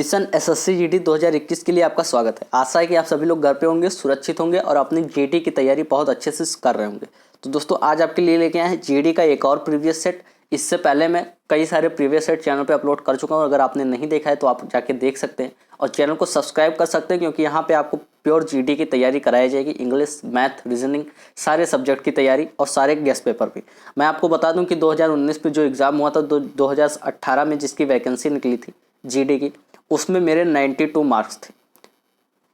Mission SSC GD 2021 के लिए आपका स्वागत है। आशा है कि आप सभी लोग घर पे होंगे, सुरक्षित होंगे और अपनी जीडी की तैयारी बहुत अच्छे से कर रहे होंगे। तो दोस्तों आज आपके लिए लेके आए हैं जीडी का एक और प्रीवियस सेट। इससे पहले मैं कई सारे प्रीवियस सेट चैनल पे अपलोड कर चुका हूँ। अगर आपने नहीं देखा है तो आप जाके देख सकते हैं और चैनल को सब्सक्राइब कर सकते हैं, क्योंकि यहाँ पे आपको प्योर जीडी की तैयारी कराई जाएगी। इंग्लिश, मैथ, रीजनिंग, सारे सब्जेक्ट की तैयारी और सारे गेस्ट पेपर भी। मैं आपको बता दूं कि 2019 में जो एग्ज़ाम हुआ था 2018 में जिसकी वैकेंसी निकली थी जीडी की, उसमें मेरे 92 मार्क्स थे।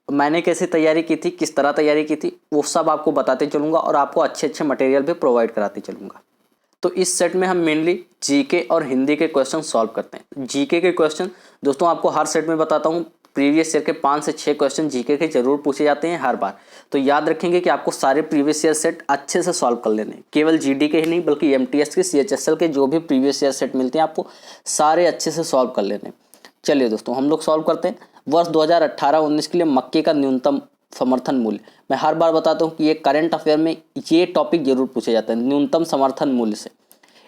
मैंने कैसे तैयारी की थी, किस तरह तैयारी की थी, वो सब आपको बताते चलूँगा और आपको अच्छे अच्छे मटेरियल भी प्रोवाइड कराते चलूँगा। तो इस सेट में हम मेनली जीके और हिंदी के क्वेश्चन सॉल्व करते हैं। जीके के क्वेश्चन दोस्तों आपको हर सेट में बताता हूँ, प्रीवियस ईयर के 5 से 6 क्वेश्चन जीके के जरूर पूछे जाते हैं हर बार। तो याद रखेंगे कि आपको सारे प्रीवियस ईयर सेट अच्छे से सॉल्व कर लेने, केवल जीडी के ही नहीं बल्कि एमटीएस के, सीएचएसएल के जो भी प्रीवियस ईयर सेट मिलते हैं आपको सारे अच्छे से सॉल्व कर लेने। चलिए दोस्तों हम लोग सॉल्व करते हैं। वर्ष 2018-19 के लिए मक्के का न्यूनतम समर्थन मूल्य। मैं हर बार बताता हूँ कि ये करंट अफेयर में ये टॉपिक जरूर पूछे जाते हैं, न्यूनतम समर्थन मूल्य से।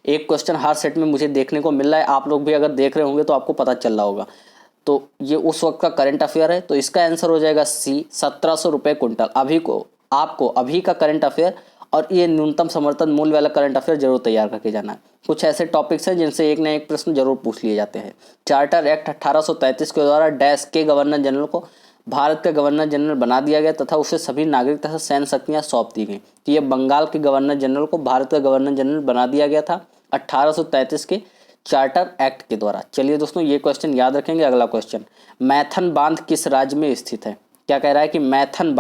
एक क्वेश्चन हर सेट में मुझे देखने को मिल रहा है, आप लोग भी अगर देख रहे होंगे तो आपको पता चल रहा होगा। तो ये उस वक्त का करंट अफेयर है, तो इसका आंसर हो जाएगा सी, 1700 रुपये कुंटल। आपको अभी का करंट अफेयर और ये न्यूनतम समर्थन मूल्य वाला करंट अफेयर जरूर तैयार करके जाना है। कुछ ऐसे टॉपिक्स हैं जिनसे एक न एक प्रश्न जरूर पूछ लिए जाते हैं। चार्टर एक्ट 1833 के द्वारा डैश के गवर्नर जनरल को भारत का गवर्नर जनरल बना दिया गया तथा उसे सभी नागरिक तथा सैन्य शक्तियाँ सौंप दी गई। तो ये बंगाल के गवर्नर जनरल को भारत का गवर्नर जनरल बना दिया गया था 1833 के चार्टर एक्ट के द्वारा। चलिए दोस्तों ये क्वेश्चन याद रखेंगे। अगला क्वेश्चन, मैथन बांध किस राज्य में स्थित है? क्या कह रहा है कि मैथन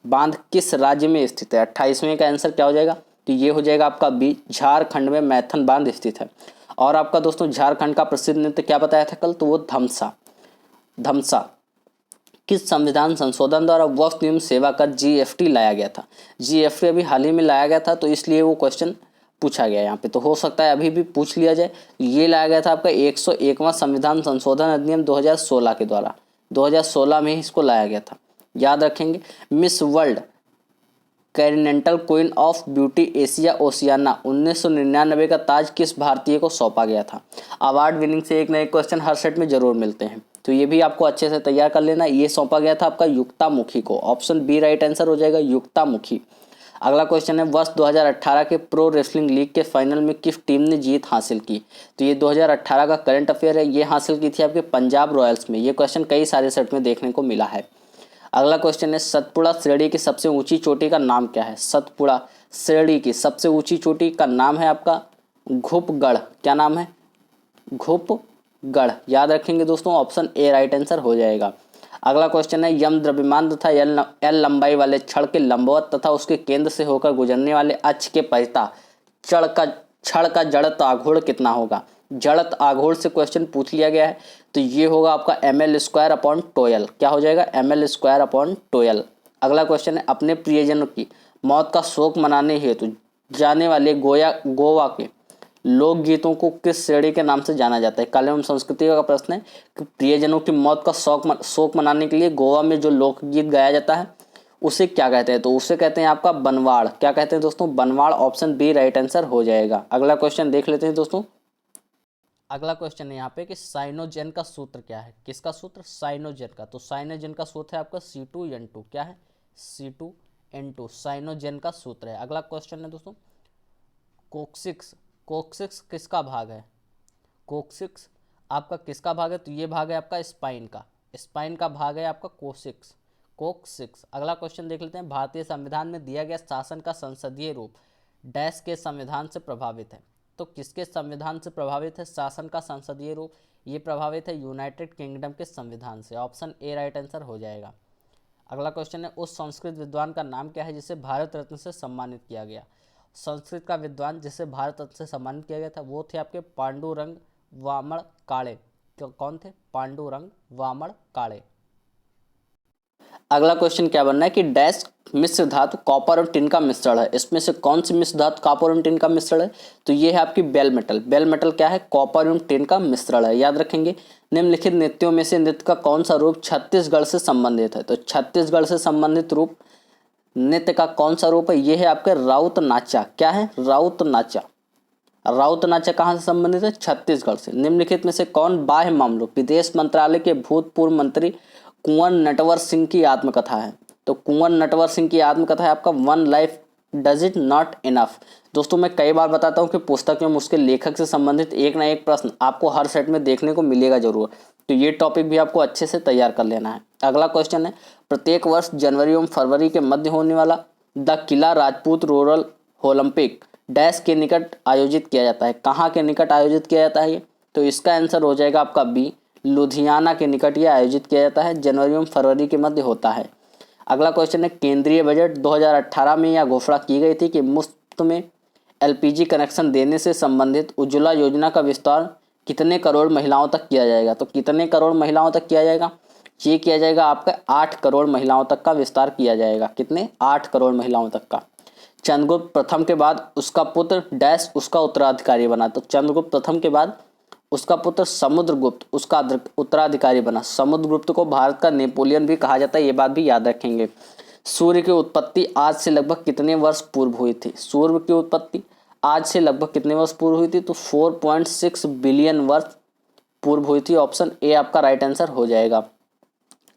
बांध किस राज्य में स्थित है? 28वें का आंसर क्या हो जाएगा? तो ये हो जाएगा आपका बी, झारखंड में मैथन बांध स्थित है। और आपका दोस्तों झारखंड का प्रसिद्ध नृत्य क्या बताया था कल? तो वो धमसा। किस संविधान संशोधन द्वारा वस्तु एवं सेवा कर जीएसटी लाया गया था? जीएसटी अभी हाल ही में लाया गया था, तो इसलिए वो क्वेश्चन पूछा गया यहाँ पे। तो हो सकता है अभी भी पूछ लिया जाए। ये लाया गया था आपका 101वां संविधान संशोधन अधिनियम 2016 के द्वारा। 2016 में ही इसको लाया गया था, याद रखेंगे। Miss world continental queen of beauty Asia Oceania 1999 का ताज किस भारतीय को सौंपा गया था? अवार्ड विनिंग से एक नए क्वेश्चन हर सेट में जरूर मिलते हैं, तो ये भी आपको अच्छे से तैयार कर लेना। ये सौंपा गया था आपका युक्तामुखी को। ऑप्शन बी राइट आंसर हो जाएगा, युक्तामुखी। अगला क्वेश्चन है, वर्ष 2018 के प्रो रेसलिंग लीग के फाइनल में किस टीम ने जीत हासिल की? तो ये 2018 का करंट अफेयर है। ये हासिल की थी आपके पंजाब रॉयल्स में। ये क्वेश्चन कई सारे सेट में देखने को मिला है। अगला क्वेश्चन है, सतपुड़ा श्रेणी की सबसे ऊंची चोटी का नाम क्या है? सतपुड़ा श्रेणी की सबसे ऊंची चोटी का नाम है आपका घुपगढ़। क्या नाम है? घुपगढ़। याद रखेंगे दोस्तों, ऑप्शन ए राइट आंसर हो जाएगा। अगला क्वेश्चन है, यम द्रव्यमान तथा एल लंबाई वाले छड़ के लंबवत तथा उसके केंद्र से होकर गुजरने वाले अक्ष के परिता छड़ का जड़त्व आघूर्ण कितना होगा? जड़त्व आघूर्ण से क्वेश्चन पूछ लिया गया है, तो ये होगा आपका ml² / 12। क्या हो जाएगा? ml² / 12। अगला क्वेश्चन है, अपने प्रियजनों की मौत का शोक मनाने हेतु जाने वाले गोवा के लोकगीतों को किस श्रेणी के नाम से जाना जाता है? कला एवं संस्कृति का प्रश्न है कि प्रियजनों की मौत का शोक मनाने के लिए गोवा में जो लोकगीत गाया जाता है उसे क्या कहते हैं? तो उसे कहते हैं आपका बनवाड़। क्या कहते हैं दोस्तों? बनवाड़। ऑप्शन बी राइट आंसर हो जाएगा। अगला क्वेश्चन देख लेते हैं दोस्तों। अगला क्वेश्चन है यहाँ पे कि साइनोजेन का सूत्र क्या है? किसका सूत्र? साइनोजेन का। तो साइनोजेन का सूत्र है आपका C2N2। क्या है? C2N2 साइनोजेन का सूत्र है। अगला क्वेश्चन है दोस्तों, कोक्सिक्स किसका भाग है? कोक्सिक्स आपका किसका भाग है? तो ये भाग है आपका स्पाइन का भाग है आपका कोक्सिक्स। अगला क्वेश्चन देख लेते हैं, भारतीय संविधान में दिया गया शासन का संसदीय रूप डैश के संविधान से प्रभावित है? तो किसके संविधान से प्रभावित है शासन का संसदीय रूप? ये प्रभावित है यूनाइटेड किंगडम के संविधान से। ऑप्शन ए राइट आंसर हो जाएगा। अगला क्वेश्चन है, उस संस्कृत विद्वान का नाम क्या है जिसे भारत रत्न से सम्मानित किया गया? संस्कृत का विद्वान जिसे भारत रत्न से सम्मानित किया गया था वो थे आपके पांडुरंग वामड़ काळे। कौन थे? पांडुरंग वामड़ काळे। अगला क्वेश्चन क्या बनना है कि डैश मिश्र धातु कॉपर और टिन का मिश्रण है। इसमें से कौन सी मिश्र धातु कॉपर और टिन का मिश्रण है? तो ये है आपकी बेल मेटल। बेल मेटल क्या है? कॉपर एवं टिन का मिश्रण है। याद रखेंगे। निम्नलिखित नृत्यों में से नृत्य का कौन सा रूप छत्तीसगढ़ से संबंधित है? तो छत्तीसगढ़ से संबंधित रूप नृत्य का कौन सा रूप है? ये है आपके राउत नाचा। क्या है? राउत नाचा। राउत नाचा कहाँ से संबंधित है? छत्तीसगढ़ से। निम्नलिखित में से कौन बाह्य मामलों विदेश मंत्रालय के भूतपूर्व मंत्री कुंवर नटवर सिंह की आत्मकथा है? तो कुंवर नटवर सिंह की आत्मकथा है आपका one life does it not enough. दोस्तों मैं कई बार बताता हूँ कि पुस्तक में उसके लेखक से संबंधित एक ना एक प्रश्न आपको हर सेट में देखने को मिलेगा जरूर, तो ये टॉपिक भी आपको अच्छे से तैयार कर लेना है। अगला क्वेश्चन है, प्रत्येक वर्ष जनवरी एवं फरवरी के मध्य होने वाला the Qila Rajput rural Olympic dash के निकट आयोजित किया जाता है? कहाँ के निकट आयोजित किया जाता है ये? तो इसका आंसर हो जाएगा आपका बी, लुधियाना के निकट ये आयोजित किया जाता है, जनवरी एवं फरवरी के मध्य होता है। अगला क्वेश्चन है, केंद्रीय बजट 2018 में यह घोषणा की गई थी कि मुफ्त में एलपीजी कनेक्शन देने से संबंधित उज्ज्वला योजना का विस्तार कितने करोड़ महिलाओं तक किया जाएगा? तो कितने करोड़ महिलाओं तक किया जाएगा? ये किया जाएगा आपका 8 करोड़ महिलाओं तक का विस्तार किया जाएगा। कितने? 8 करोड़ महिलाओं तक का। चंद्रगुप्त प्रथम के बाद उसका पुत्र डैश उसका उत्तराधिकारी बना। तो चंद्रगुप्त प्रथम के बाद उसका पुत्र समुद्रगुप्त उसका उत्तराधिकारी बना। समुद्रगुप्त को भारत का नेपोलियन भी कहा जाता है, ये बात भी याद रखेंगे। सूर्य की उत्पत्ति आज से लगभग कितने वर्ष पूर्व हुई थी? सूर्य की उत्पत्ति आज से लगभग कितने वर्ष पूर्व हुई थी? तो 4.6 बिलियन वर्ष पूर्व हुई थी। ऑप्शन ए आपका राइट आंसर हो जाएगा।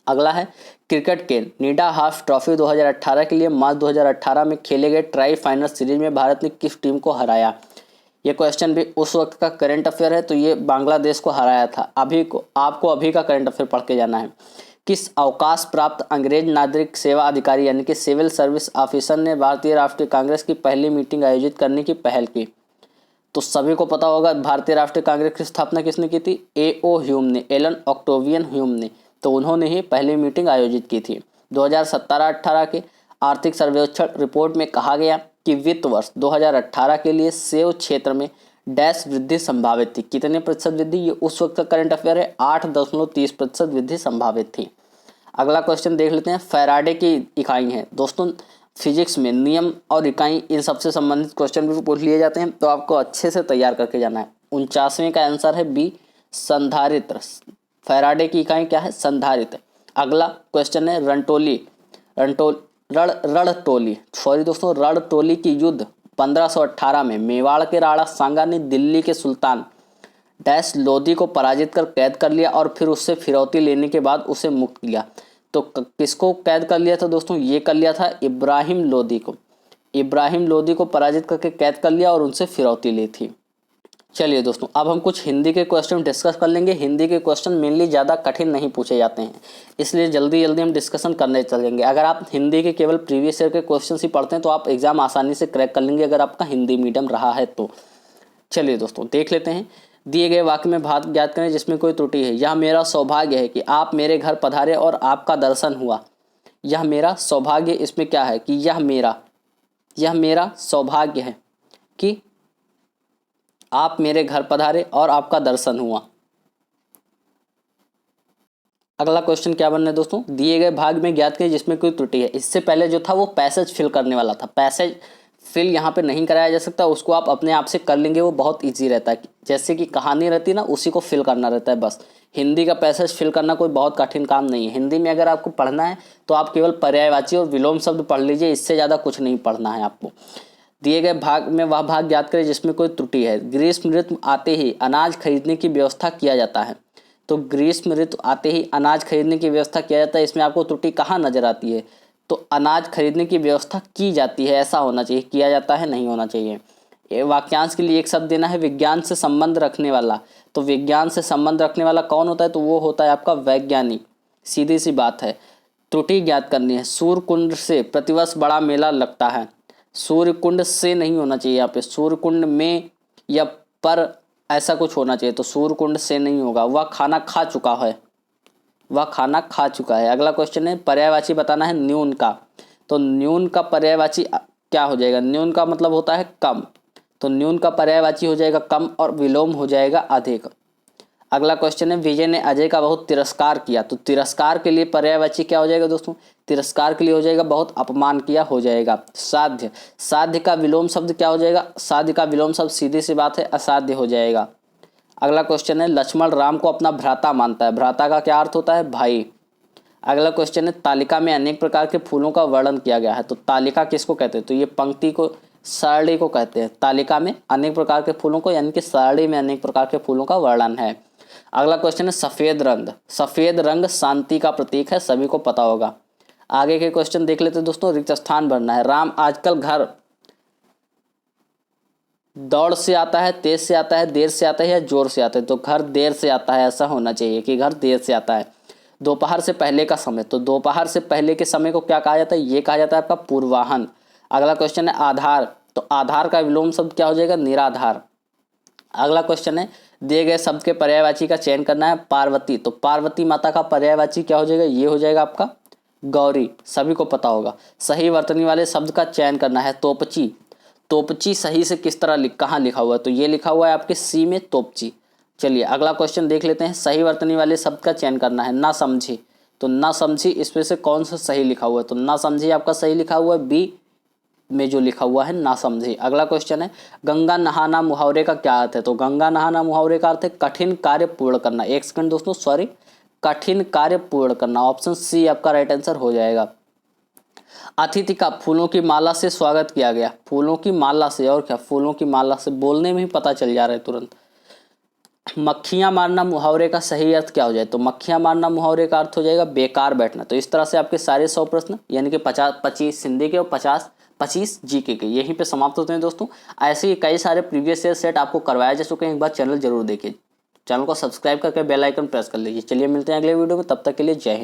अगला है, क्रिकेट के नीडा हाफ ट्रॉफी 2018 के लिए मार्च 2018 में खेले गए ट्राई फाइनल सीरीज में भारत ने किस टीम को हराया? ये क्वेश्चन भी उस वक्त का करंट अफेयर है, तो ये बांग्लादेश को हराया था। अभी को आपको अभी का करंट अफेयर पढ़ के जाना है। किस अवकाश प्राप्त अंग्रेज नागरिक सेवा अधिकारी यानी कि सिविल सर्विस ऑफिसर ने भारतीय राष्ट्रीय कांग्रेस की पहली मीटिंग आयोजित करने की पहल की? तो सभी को पता होगा भारतीय राष्ट्रीय कांग्रेस की स्थापना किसने की थी? ए.ओ. ह्यूम ने, एलन ऑक्टेवियन ह्यूम ने। तो उन्होंने ही पहली मीटिंग आयोजित की थी। 2017-18 के आर्थिक सर्वेक्षण रिपोर्ट में कहा गया कि वित्त वर्ष 2018 के लिए सेव क्षेत्र में डैश वृद्धि संभावित थी। कितने प्रतिशत वृद्धि? ये उस वक्त का करंट अफेयर है, 8.30% वृद्धि संभावित थी। अगला क्वेश्चन देख लेते हैं, फैराडे की इकाई है। दोस्तों फिजिक्स में नियम और इकाई इन सबसे संबंधित क्वेश्चन भी पूछ लिए जाते हैं, तो आपको अच्छे से तैयार करके जाना है। 49वें का आंसर है बी, संधारित्र। फैराडे की इकाई क्या है? संधारित्र। अगला क्वेश्चन है, रणटोली की युद्ध 1518 में मेवाड़ के राणा सांगा ने दिल्ली के सुल्तान डैश लोधी को पराजित कर कैद कर लिया और फिर उससे फिरौती लेने के बाद उसे मुक्त किया। तो किसको कैद कर लिया था दोस्तों? ये कर लिया था इब्राहिम लोधी को। इब्राहिम लोधी को पराजित करके कैद कर लिया और उनसे फिरौती ली थी। चलिए दोस्तों, अब हम कुछ हिंदी के क्वेश्चन डिस्कस कर लेंगे। हिंदी के क्वेश्चन मेनली ज़्यादा कठिन नहीं पूछे जाते हैं, इसलिए जल्दी जल्दी हम डिस्कशन करने चलेंगे। अगर आप हिंदी के केवल प्रीवियस ईयर के क्वेश्चन ही पढ़ते हैं तो आप एग्जाम आसानी से क्रैक कर लेंगे, अगर आपका हिंदी मीडियम रहा है तो। चलिए दोस्तों देख लेते हैं। दिए गए वाक्य में भाग ज्ञात करें जिसमें कोई त्रुटि है। यह मेरा सौभाग्य है कि आप मेरे घर पधारे और आपका दर्शन हुआ। यह मेरा सौभाग्य, इसमें क्या है कि यह मेरा सौभाग्य है कि आप मेरे घर पधारे और आपका दर्शन हुआ। अगला क्वेश्चन क्या बनना है दोस्तों? दिए गए भाग में ज्ञात करें जिसमें कोई त्रुटि है। इससे पहले जो था वो पैसेज फिल करने वाला था। पैसेज फिल यहाँ पे नहीं कराया जा सकता, उसको आप अपने आप से कर लेंगे, वो बहुत इजी रहता है। जैसे कि कहानी रहती है ना, उसी को फिल करना रहता है बस। हिंदी का पैसेज फिल करना कोई बहुत कठिन काम नहीं है। हिंदी में अगर आपको पढ़ना है तो आप केवल पर्यायवाची और विलोम शब्द पढ़ लीजिए, इससे ज़्यादा कुछ नहीं पढ़ना है आपको। दिए गए भाग में वह भाग ज्ञात करें जिसमें कोई त्रुटि है। ग्रीष्म ऋतु आते ही अनाज खरीदने की व्यवस्था किया जाता है। तो ग्रीष्म ऋतु आते ही अनाज खरीदने की व्यवस्था किया जाता है, इसमें आपको त्रुटि कहाँ नजर आती है? तो अनाज खरीदने की व्यवस्था की जाती है, ऐसा होना चाहिए, किया जाता है नहीं होना चाहिए। ये वाक्यांश के लिए एक शब्द देना है, विज्ञान से संबंध रखने वाला। तो विज्ञान से संबंध रखने वाला कौन होता है? तो वो होता है आपका वैज्ञानिक। सीधी सी बात है। त्रुटि ज्ञात करनी है। सूर्य कुंड से प्रतिवर्ष बड़ा मेला लगता है। सूर्य कुंड से नहीं होना चाहिए यहाँ पे, सूर्य कुंड में या पर ऐसा कुछ होना चाहिए। तो सूर्य कुंड से नहीं होगा। वह खाना खा चुका है। अगला क्वेश्चन है, पर्यायवाची बताना है न्यून का। तो न्यून का पर्यायवाची क्या हो जाएगा? न्यून का मतलब होता है कम, तो न्यून का पर्यायवाची हो जाएगा कम और विलोम हो जाएगा अधिक। अगला क्वेश्चन है, विजय ने अजय का बहुत तिरस्कार किया। तो तिरस्कार के लिए पर्यायवाची क्या हो जाएगा दोस्तों? तिरस्कार के लिए हो जाएगा बहुत अपमान किया हो जाएगा। साध्य का विलोम शब्द क्या हो जाएगा? साध्य का विलोम शब्द सीधी सी बात है असाध्य हो जाएगा। अगला क्वेश्चन है, लक्ष्मण राम को अपना भ्राता मानता है। भ्राता का क्या अर्थ होता है? भाई। अगला क्वेश्चन है, तालिका में अनेक प्रकार के फूलों का वर्णन किया गया है। तो तालिका किसको कहते हैं? तो ये पंक्ति को सरणी को कहते हैं। तालिका में अनेक प्रकार के फूलों को, यानी कि सरणी में अनेक प्रकार के फूलों का वर्णन है। अगला क्वेश्चन है सफेद रंग। सफेद रंग शांति का प्रतीक है, सभी को पता होगा। आगे के क्वेश्चन देख लेते हैं दोस्तों। रिक्त स्थान भरना है। राम आजकल घर दौड़ से आता है, तेज से आता है, देर से आता है या जोर से आता है? तो घर देर से आता है, ऐसा होना चाहिए कि घर देर से आता है। दोपहर से पहले का समय, तो दोपहर से पहले के समय को क्या कहा जाता है? ये कहा जाता है आपका पूर्वाहन। अगला क्वेश्चन है आधार। तो आधार का विलोम शब्द क्या हो जाएगा? निराधार। अगला क्वेश्चन है दिए गए शब्द के पर्यायवाची का चयन करना है। पार्वती, तो पार्वती माता का पर्यायवाची क्या हो जाएगा? ये हो जाएगा आपका गौरी, सभी को पता होगा। सही वर्तनी वाले शब्द का चयन करना है। तोपची। तोपची सही से किस तरह कहाँ लिखा हुआ है? तो ये लिखा हुआ है आपके सी में, तोपची। चलिए अगला क्वेश्चन देख लेते हैं। सही वर्तनी वाले शब्द का चयन करना है। ना समझी, तो ना समझी इसमें से कौन सा सही लिखा हुआ है? तो ना समझी आपका सही लिखा हुआ है, बी में जो लिखा हुआ है ना समझी। अगला क्वेश्चन है गंगा नहाना मुहावरे का क्या अर्थ है? तो गंगा नहाना मुहावरे का अर्थ है कठिन कार्य पूर्ण करना। एक सेकंड दोस्तों, सॉरी, कठिन कार्य पूर्ण करना। ऑप्शन सी आपका राइट आंसर हो जाएगा। अतिथि का फूलों की माला से स्वागत किया गया। फूलों की माला से, और क्या, फूलों की माला से, बोलने में ही पता चल जा रहा है तुरंत। मक्खियां मारना मुहावरे का सही अर्थ क्या हो जाए? तो मक्खियां मारना मुहावरे का अर्थ हो जाएगा बेकार बैठना। तो इस तरह से आपके सारे 100 प्रश्न, यानी कि 25 हिंदी के और 25 जीके के यहीं पे समाप्त होते हैं दोस्तों। ऐसे ही कई सारे प्रीवियस ईयर सेट आपको करवाया जा चुके हैं, एक बार चैनल जरूर देखिए। चैनल को सब्सक्राइब करके बेल आइकन प्रेस कर लीजिए। चलिए मिलते हैं अगले वीडियो में, तब तक के लिए जय हिंद।